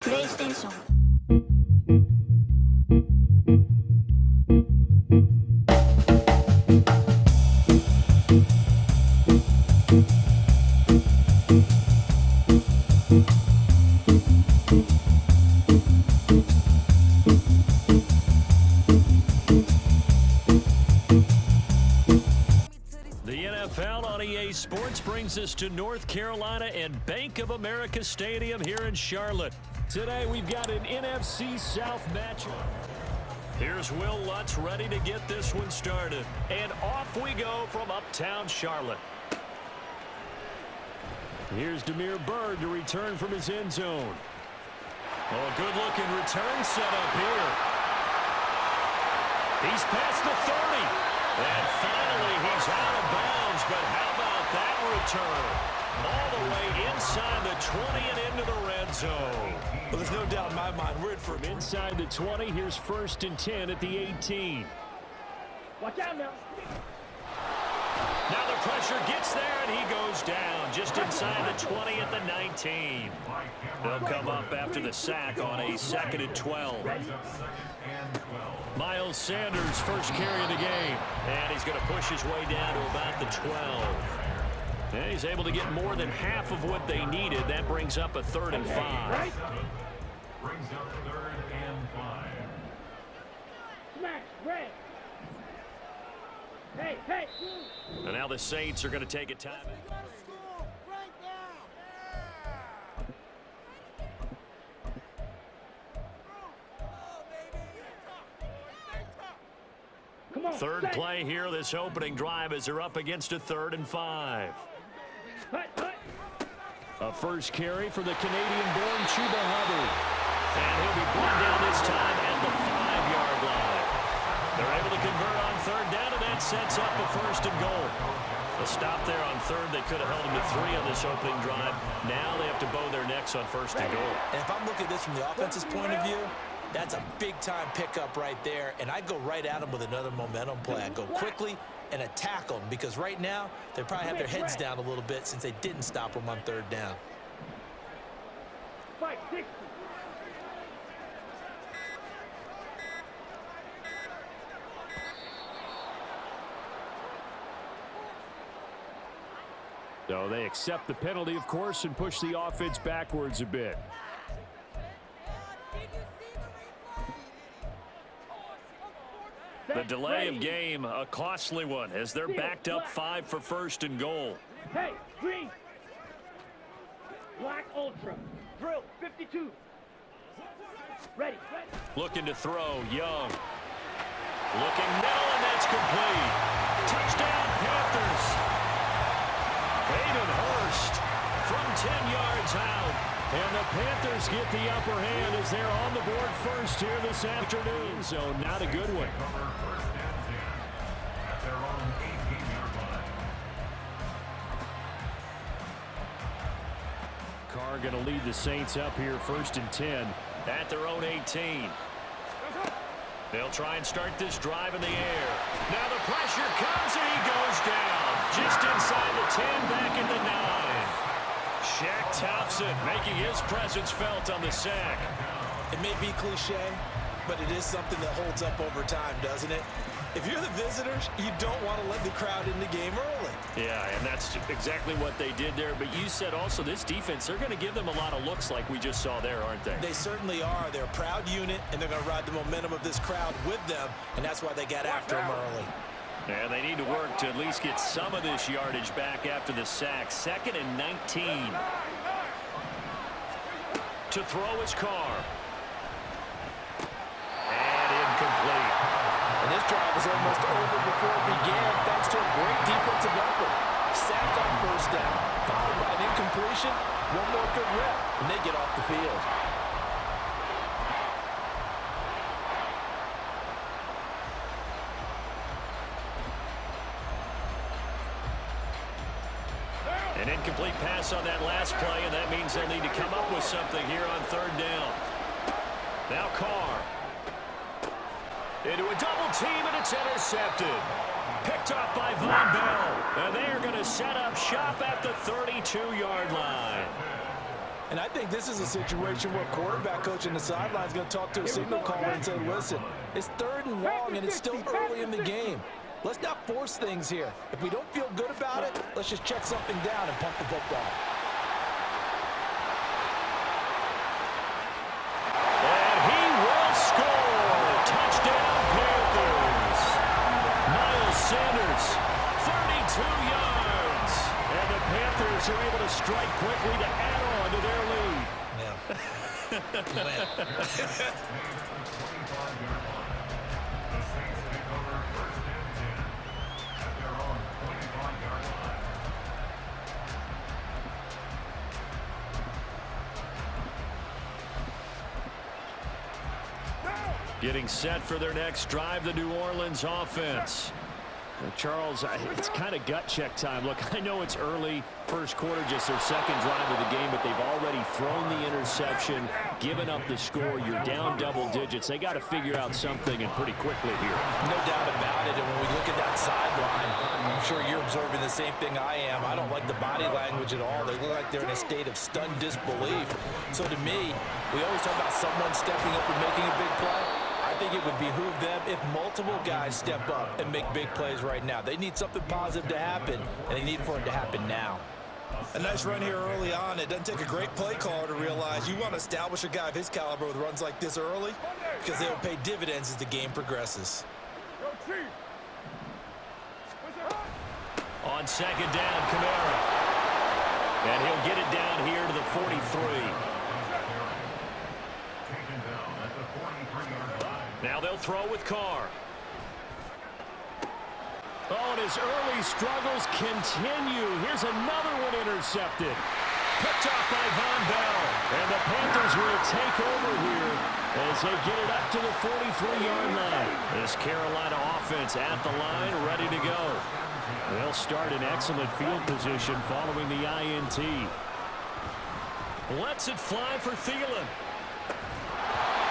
PlayStation. Sports brings us to North Carolina and Bank of America Stadium here in Charlotte. Today we've got an NFC South matchup. Here's Will Lutz ready to get this one started. And off we go from uptown Charlotte. Here's Damiere Byrd to return from his end zone. Oh, good-looking return set up here. He's past the 30. And finally he's out of bounds, but how about that return? All the way inside the 20 and into the red zone. Well, there's no doubt in my mind we're in for inside the 20. Here's 1st and 10 at the 18. Watch out now. Now the pressure gets there, and he goes down just inside the 20 at the 19. They'll come up after the sack on a 2nd and 12. Miles Sanders, first carry of the game. And he's going to push his way down to about the 12. And he's able to get more than half of what they needed. That brings up a 3rd and 5. Brings up 3rd and 5. Smash, red. Hey, hey. And now the Saints are going to take a time. Third play here, this opening drive, as they're up against a 3rd and 5. A first carry for the Canadian-born Chuba Hubbard. And he'll be brought down this time at the 5-yard line. They're able to convert on 3rd down, and that sets up a 1st and goal. A stop there on 3rd. They could have held them to 3 on this opening drive. Now they have to bow their necks on 1st and goal. And if I'm looking at this from the offense's point of view, that's a big-time pickup right there, and I go right at them with another momentum play. I go quickly and attack them, because right now they probably have their heads down a little bit since they didn't stop them on 3rd down. So they accept the penalty, of course, and push the offense backwards a bit. The delay of game, a costly one, as they're backed up 5 for 1st and goal. Hey, green. Black Ultra. Drill, 52. Ready. Looking to throw, Young. Looking middle, and that's complete. Touchdown, Panthers. Hayden Hurst from 10 yards out. And the Panthers get the upper hand as they're on the board first here this afternoon. So not a good one. Carr going to lead the Saints up here 1st and 10 at their own 18. They'll try and start this drive in the air. Now the pressure comes, and he goes down just inside the 10, back at the 9. Shaq Thompson making his presence felt on the sack. It may be cliche, but it is something that holds up over time, doesn't it? If you're the visitors, you don't want to let the crowd in the game early. Yeah, and that's exactly what they did there. But you said also this defense, they're going to give them a lot of looks like we just saw there, aren't they? They certainly are. They're a proud unit, and they're going to ride the momentum of this crowd with them, and that's why they got after them early. And they need to work to at least get some of this yardage back after the sack. 2nd and 19. To throw his Carr. And incomplete. And this drive was almost over before it began, thanks to a great defensive effort. Sacked on 1st down, followed by an incompletion. One more good rep, and they get off the field. An incomplete pass on that last play, and that means they'll need to come up with something here on 3rd down. Now Carr. Into a double team, and it's intercepted. Picked off by Von Bell. And they are going to set up shop at the 32-yard line. And I think this is a situation where quarterback coach in the sideline is going to talk to a signal caller and say, listen, it's 3rd and long and it's still early in the game. Let's not force things here. If we don't feel good about it, let's just check something down and pump the football. And he will score. Touchdown, Panthers. Miles Sanders, 32 yards. And the Panthers are able to strike quickly to add on to their lead. Getting set for their next drive, the New Orleans offense. Charles, it's kind of gut check time. Look, I know it's early, first quarter, just their 2nd drive of the game, but they've already thrown the interception, given up the score. You're down double digits. They got to figure out something, and pretty quickly here. No doubt about it. And when we look at that sideline, I'm sure you're observing the same thing I am. I don't like the body language at all. They look like they're in a state of stunned disbelief. So to me, we always talk about someone stepping up and making a big play. I think it would behoove them if multiple guys step up and make big plays right now. They need something positive to happen, and they need for it to happen now. A nice run here early on. It doesn't take a great play caller to realize you want to establish a guy of his caliber with runs like this early, because they will pay dividends as the game progresses. On 2nd down, Kamara. And he'll get it down here to the 43. Now they'll throw with Carr. Oh, and his early struggles continue. Here's another one intercepted. Picked off by Von Bell. And the Panthers will take over here as they get it up to the 43-yard line. This Carolina offense at the line, ready to go. They'll start in excellent field position following the INT. Lets it fly for Thielen.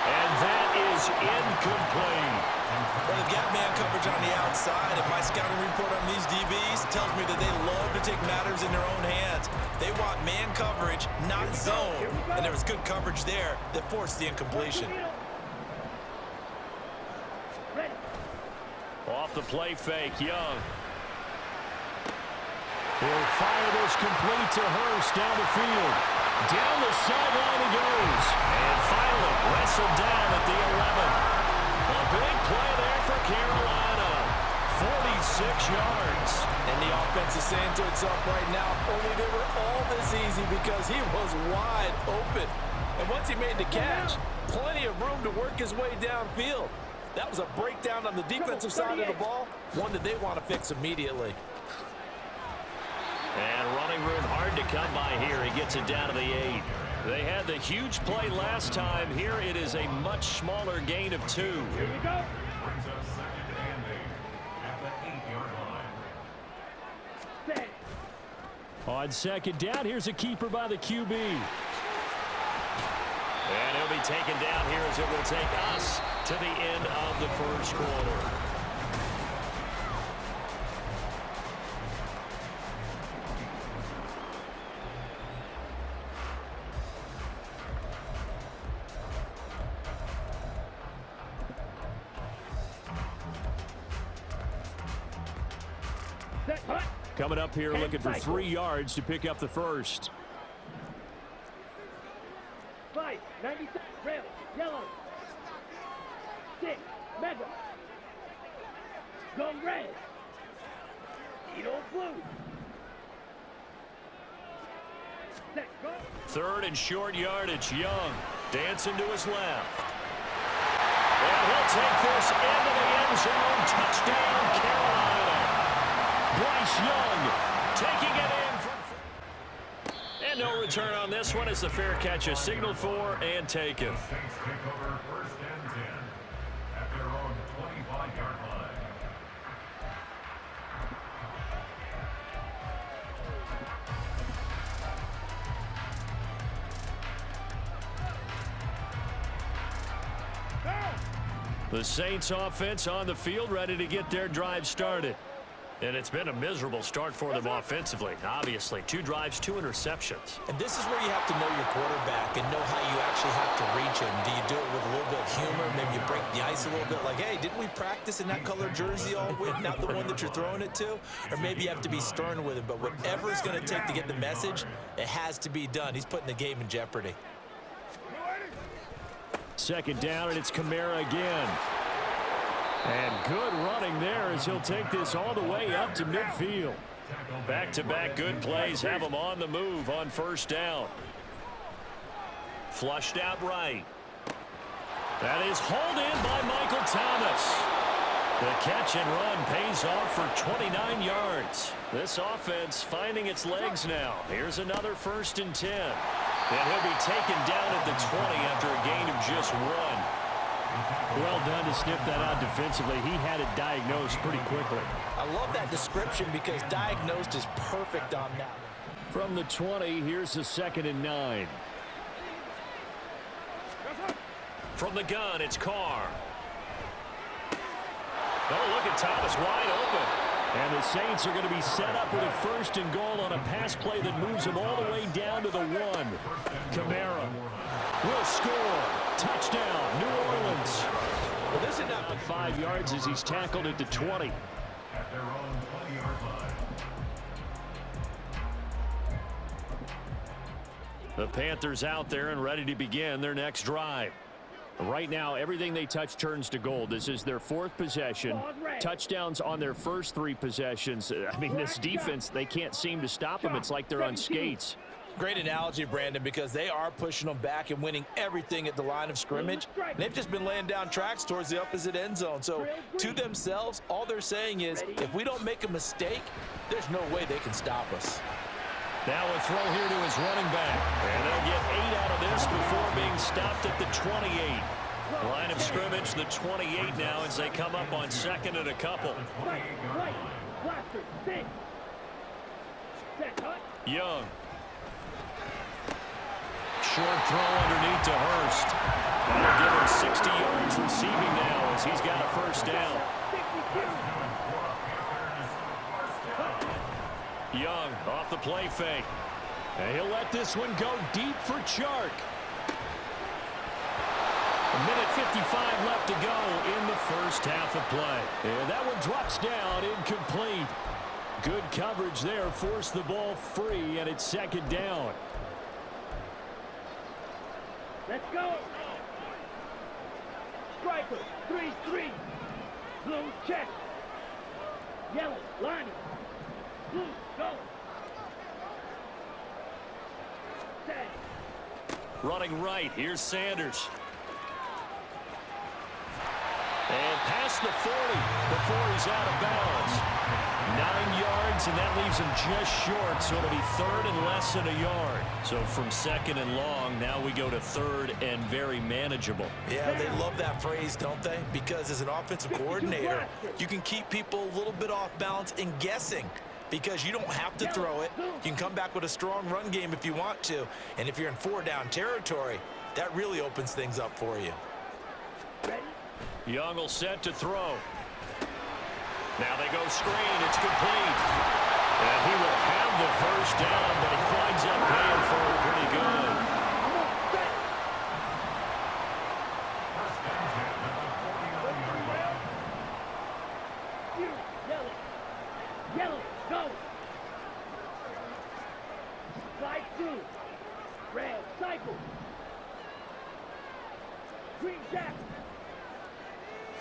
And that is incomplete. Well, they've got man coverage on the outside, and my scouting report on these DBs tells me that they love to take matters in their own hands. They want man coverage, not zone. And there was good coverage there that forced the incompletion. Off the play fake, Young. He'll fire this complete to Hurst down the field. Down the sideline he goes. And finally wrestled down at the 11. A big play there for Carolina. 46 yards. And the offense is saying to itself right now, only they were all this easy because he was wide open. And once he made the catch, plenty of room to work his way downfield. That was a breakdown on the defensive side of the ball, one that they want to fix immediately. And running room hard to come by here. He gets it down to the 8. They had the huge play last time. Here it is a much smaller gain of 2. Here we go. Brings up 2nd and 8 at the 8-yard line. Set. On 2nd down, here's a keeper by the QB. And he'll be taken down here as it will take us to the end of the first quarter. Coming up here looking for 3 yards to pick up the first. 5, 97, red, yellow. 6, mega. Go red. Edo blue. Set, go. 3rd and short yardage. Young dancing to his left. And he'll take this into the end zone. Touchdown, Carolina. Bryce Young taking it in. And no return on this one as the fair catch is signaled for and taken. Saints take over 1st and 10 at their own 25-yard line. The Saints offense on the field ready to get their drive started. And it's been a miserable start for them offensively, obviously. 2 drives, 2 interceptions. And this is where you have to know your quarterback and know how you actually have to reach him. Do you do it with a little bit of humor? Maybe you break the ice a little bit like, hey, didn't we practice in that color jersey all week, not the one that you're throwing it to? Or maybe you have to be stern with him. But whatever it's going to take to get the message, it has to be done. He's putting the game in jeopardy. Second down, and it's Kamara again. And good running there as he'll take this all the way up to midfield. Back-to-back good plays have him on the move on first down. Flushed out right. That is hauled in by Michael Thomas. The catch and run pays off for 29 yards. This offense finding its legs now. Here's another 1st and 10. And he'll be taken down at the 20 after a gain of just 1. Well done to sniff that out defensively. He had it diagnosed pretty quickly. I love that description because diagnosed is perfect on that one. From the 20, here's the 2nd and 9. From the gun, it's Carr. Oh, look at Thomas wide open. And the Saints are going to be set up with a 1st and goal on a pass play that moves them all the way down to the 1. Kamara will score. Touchdown, New Orleans. Well, this is not 5 yards as he's tackled at the 20. At their own 20-yard line. The Panthers out there and ready to begin their next drive. Right now, everything they touch turns to gold. This is their 4th possession. Touchdowns on their first 3 possessions. I mean, this defense, they can't seem to stop them. It's like they're on skates. Great analogy, Brandon, because they are pushing them back and winning everything at the line of scrimmage. They've just been laying down tracks towards the opposite end zone. So to themselves, all they're saying is, if we don't make a mistake, there's no way they can stop us. Now a throw here to his running back. And they'll get 8 out of this before being stopped at the 28. Line of scrimmage, the 28 now as they come up on 2nd and a couple. Young. Short throw underneath to Hurst. That'll give him 60 yards receiving now as he's got a 1st down. Young off the play fake. And he'll let this one go deep for Chark. A minute 55 left to go in the first half of play. And that one drops down, incomplete. Good coverage there, forced the ball free, and it's 2nd down. Let's go. Striker, 3-3. Blue check. Yellow, lining. Blue, go. Set. Running right, here's Sanders. And past the 40 before he's out of bounds. 9 yards, and that leaves him just short, so it'll be 3rd and less than a yard. So from 2nd and long, now we go to 3rd and very manageable. Yeah, they love that phrase, don't they? Because as an offensive coordinator, you can keep people a little bit off balance and guessing because you don't have to throw it. You can come back with a strong run game if you want to. And if you're in 4-down territory, that really opens things up for you. Young will set to throw. Now they go screen. It's complete. And he will have the 1st down, but he winds up paying for it pretty good. Yellow, go. Slide through. Red, cycle. Green jack.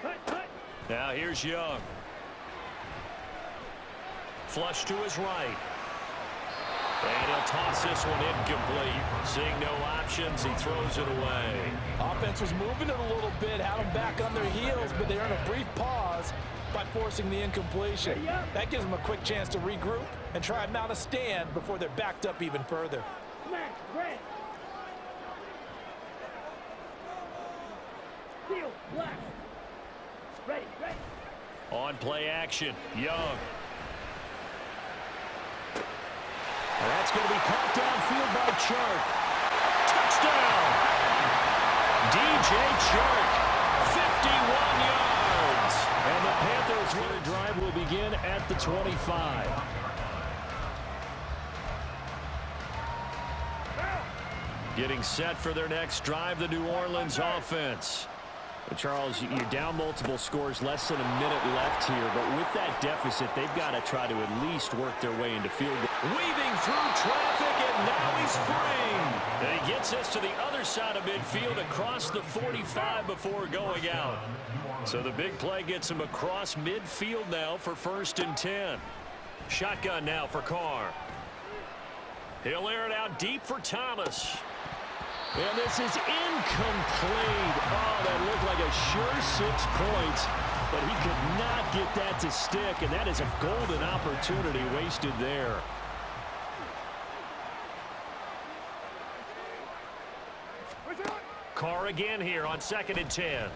Cut. Now here's Young. Flush to his right. And he'll toss this one incomplete. Seeing no options, he throws it away. Offense was moving it a little bit, had them back on their heels, but they earned a brief pause by forcing the incompletion. That gives them a quick chance to regroup and try and mount a stand before they're backed up even further. Smash, red. Steel, black. Ready. On play action, Young. And that's going to be caught downfield by Chark. Touchdown! DJ Chark, 51 yards. And the Panthers three-quarter drive will begin at the 25. Getting set for their next drive, the New Orleans offense. Charles, you're down multiple scores, less than a minute left here, but with that deficit, they've got to try to at least work their way into field goal. Weaving through traffic, and now he's free. And he gets us to the other side of midfield across the 45 before going out. So the big play gets him across midfield now for 1st and 10. Shotgun now for Carr. He'll air it out deep for Thomas. And this is incomplete. Oh, that looked like a sure 6 points, but he could not get that to stick, and that is a golden opportunity wasted there. Carr again here on 2nd and 10.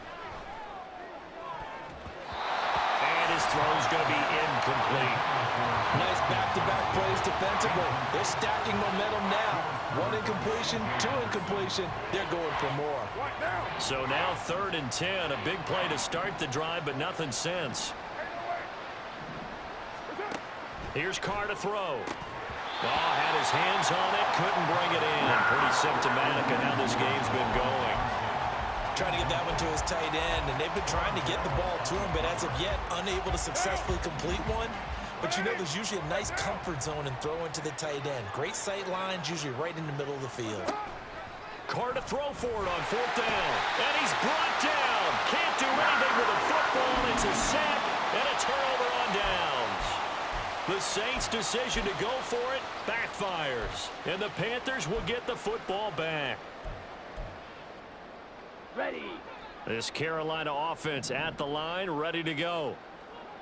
And his throw's going to be incomplete. Nice back-to-back plays defensively. They're stacking momentum now. 1 incompletion, 2 incompletion. They're going for more. So now 3rd and 10. A big play to start the drive, but nothing since. Here's Carr to throw. Oh, had his hands on it, couldn't bring it in. Pretty symptomatic of how this game's been going. Trying to get that one to his tight end, and they've been trying to get the ball to him, but as of yet, unable to successfully complete one. But you know, there's usually a nice comfort zone in throwing to the tight end. Great sight lines, usually right in the middle of the field. Carr to throw for it on 4th down. And he's brought down. Can't do anything with a football. It's a sack and a turnover on downs. The Saints' decision to go for it backfires. And the Panthers will get the football back. Ready. This Carolina offense at the line, ready to go.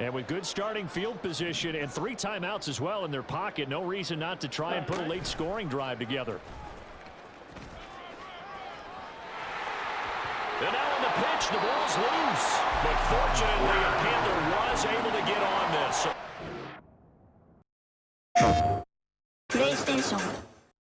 And with good starting field position and 3 timeouts as well in their pocket, no reason not to try and put a late scoring drive together. And now on the pitch, the ball's loose. But fortunately, a Panther was able to get on this. PlayStation